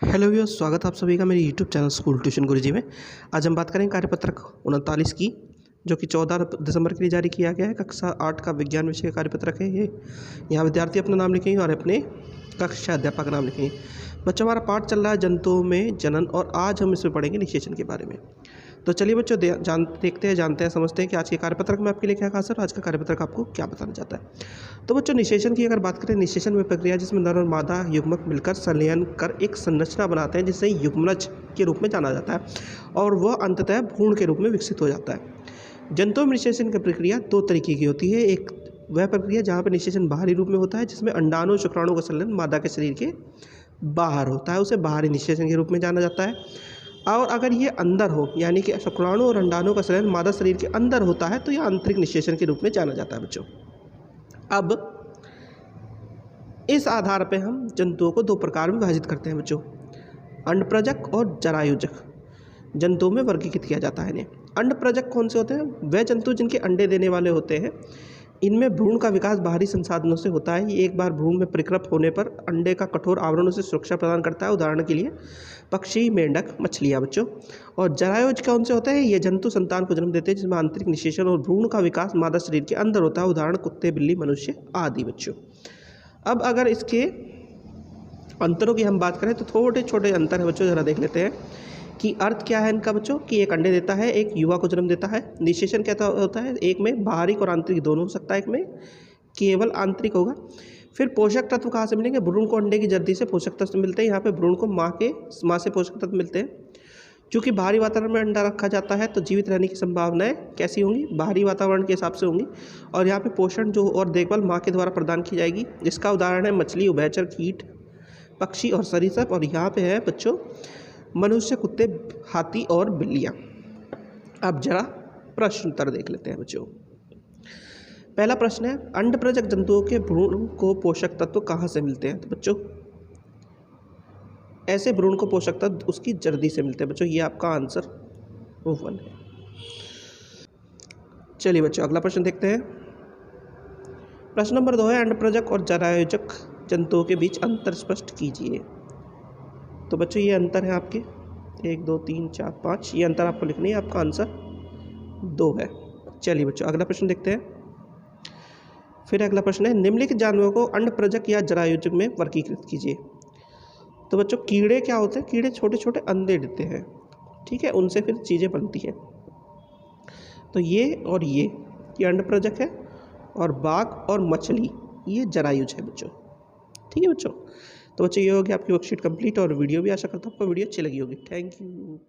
Hello viewers, स्वागत है आप सभी का मेरे यूट्यूब चैनल स्कूल ट्यूशन गुरुजी में। आज हम बात करेंगे कार्यपत्रक 39 की, जो कि 14 दिसंबर के लिए जारी किया गया है। कक्षा 8 का विज्ञान विषय का कार्यपत्रक है ये। यहाँ विद्यार्थी अपना नाम लिखेंगे और अपने कक्षा अध्यापक का नाम लिखेंगे। बच्चों, हमारा पाठ चल रहा है जंतुओं में जनन, और आज हम इसमें पढ़ेंगे निषेचन के बारे में। तो चलिए बच्चों, देखते हैं, जानते हैं, समझते हैं कि आज के कार्यपत्रक में आपके लिए क्या खास है और आज का कार्यपत्रक आपको क्या बताना चाहता है। तो बच्चों, निषेचन की अगर बात करें, निषेचन में प्रक्रिया जिसमें नर और मादा युग्मक मिलकर संलयन कर एक संरचना बनाते हैं, जिसे युग्मनज के रूप में जाना जाता है, और वह अंततः भ्रूण के रूप में विकसित हो जाता है। जंतुओं में निषेचन की प्रक्रिया दो तरीके की होती है। एक वह प्रक्रिया जहाँ पर निषेचन बाहरी रूप में होता है, जिसमें अंडाणु शुक्राणु का संलयन मादा के शरीर के बाहर होता है, उसे बाहरी निषेचन के रूप में जाना जाता है। और अगर ये अंदर हो, यानी कि शुक्राणु और अंडाणु का संलयन मादा शरीर के अंदर होता है, तो यह आंतरिक निषेचन के रूप में जाना जाता है बच्चों। अब इस आधार पर हम जंतुओं को दो प्रकार में विभाजित करते हैं बच्चों, अंडप्रजक और जरायुजक। जंतुओं में वर्गीकृत किया जाता है इन्हें। अंडप्रजक कौन से होते हैं? वह जंतु जिनके अंडे देने वाले होते हैं। इनमें भ्रूण का विकास बाहरी संसाधनों से होता है। ये एक बार भ्रूण में परिपक्व होने पर अंडे का कठोर आवरणों से सुरक्षा प्रदान करता है। उदाहरण के लिए पक्षी, मेंढक, मछलियाँ बच्चों। और जरायुज कौन से होते हैं? ये जंतु संतान को जन्म देते हैं जिसमें आंतरिक निषेचन और भ्रूण का विकास मादा शरीर के अंदर होता है। उदाहरण कुत्ते, बिल्ली, मनुष्य आदि बच्चों। अब अगर इसके अंतरों की हम बात करें तो छोटे छोटे अंतर है बच्चों, ज़रा देख लेते हैं कि अर्थ क्या है इनका बच्चों। कि एक अंडे देता है, एक युवा को जन्म देता है। निषेचन क्या होता है? एक में बाहरी और आंतरिक दोनों हो सकता है, एक में केवल आंतरिक होगा। फिर पोषक तत्व कहाँ से मिलेंगे? भ्रूण को अंडे की जर्दी से पोषक तत्व मिलते हैं। यहाँ पे भ्रूण को माँ से पोषक तत्व मिलते हैं। चूँकि बाहरी वातावरण में अंडा रखा जाता है तो जीवित रहने की संभावनाएं कैसी होंगी? बाहरी वातावरण के हिसाब से होंगी। और यहाँ पे पोषण जो और देखभाल माँ के द्वारा प्रदान की जाएगी। इसका उदाहरण है मछली, उभयचर, कीट, पक्षी और सरीसृप। और यहाँ पे है बच्चों मनुष्य, कुत्ते, हाथी और बिल्लियाँ। अब जरा प्रश्न उत्तर देख लेते हैं बच्चों। पहला प्रश्न है, अंडप्रजक जंतुओं के भ्रूण को पोषक तत्व कहाँ से मिलते हैं? तो बच्चों ऐसे भ्रूण को पोषक तत्व उसकी जर्दी से मिलते हैं बच्चों। ये आपका आंसर 1 है। चलिए बच्चों, अगला प्रश्न देखते हैं। प्रश्न नंबर 2 है, अंडप्रजक और जरायुजक जंतुओं के बीच अंतर स्पष्ट कीजिए। तो बच्चों ये अंतर है आपके 1 2 3 4 5, ये अंतर आपको लिखनी है। आपका आंसर 2 है। चलिए बच्चों, अगला प्रश्न देखते हैं। फिर अगला प्रश्न है, निम्नलिखित जानवरों को अंडप्रजक या जरायुजक में वर्गीकृत कीजिए। तो बच्चों कीड़े क्या होते हैं? कीड़े छोटे छोटे अंडे देते हैं, ठीक है, उनसे फिर चीज़ें बनती हैं। तो ये और ये अंडप्रजक है, और बाघ और मछली ये जरायुज है बच्चों, ठीक है बच्चों। तो बच्चों ये हो गया आपकी वर्कशीट कंप्लीट और वीडियो भी। आशा करता हूँ आपको वीडियो अच्छी लगी होगी। Thank you.